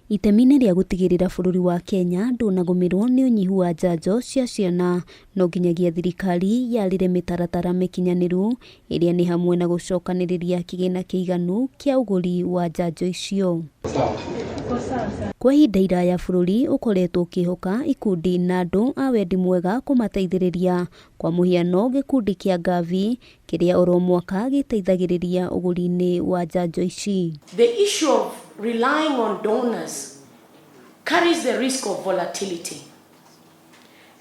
Itemi-inĩ rĩa gũtigĩrĩra bũrũri wa Kenya ndũnagũmĩrwo nĩ ũnyihu wa njanjo cia ciana, no nginyagia thirikari yarĩre mitaratara mikinyaniru ĩrĩa nĩ hamwe na gũcokanĩrĩria kĩgĩna kĩiganu kĩa ũgũri wa njanjo icio. Kwa ihinda iraya bũrũri ũkoretwo ũkĩhoka ikundi na andũ a wendi mwega kũmateithĩrĩria, kwa mũhiano gikundi kĩa GAVI kĩrĩa oro mwaka gĩteithagĩrĩria ũgũri-inĩ wa njanjo ici. The issue of relying on donors carries the risk of volatility,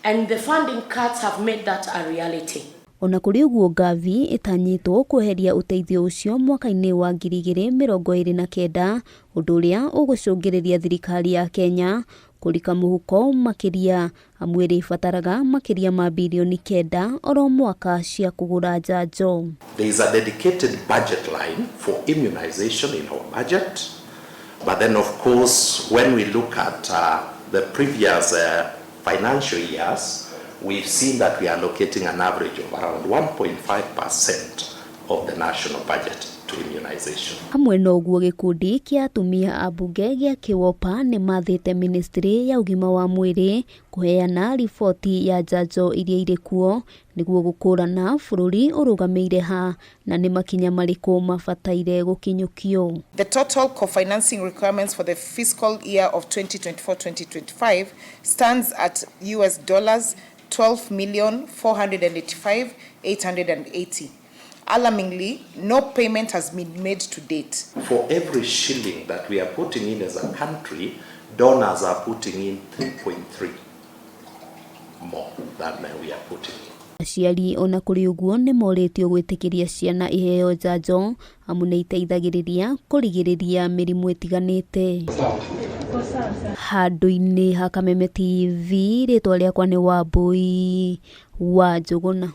and the funding cuts have made that a reality. Ona kũrĩ ũguo GAVI ĩtanyĩtwo kweheria uteithio ũcio mwaka-ini wa 2029, ũndũ ũrĩa ũgũcũngĩrĩria thirikari ya Kenya kũrika mũhuko makiria, amwe ĩrĩbataraga makiria ma mbirioni 9 oro mwaka cia kũgũra njanjo. There is a dedicated budget line for immunization in our budget, but then of course when we look at the previous financial years, we've seen that we are allocating an average of around 1.5% of the national budget to immunization. Hamwe na ũguo gikundi kĩa atumia ambunge gĩa KEWOPA nĩ mathĩte ministry ya ũgima wa mwĩrĩ kũheana riboti ya njanjo iria irĩ kuo nĩguo gũkũrana bũrũri ũrũgamĩire ha na nĩ makinya marĩkũ mabataire gũkinyũkio. The total co-financing requirements for the fiscal year of 2024-2025 stands at $12,485,880. Alarmingly, no payment has been made to date. For every shilling that we are putting in as a country, donors are putting in 3.3 more than we are putting in. Aciari ona kũrĩ ũguo nĩ morĩtio gwĩtĩkĩria ciana iheo njanjo amu nĩ iteithagĩrĩria kũrigĩrĩria mĩrimũ ĩtiganĩte. Handũ-inĩ ha Kameme TV, rĩtwa rĩakwa nĩ Wambui wa Njũgũna.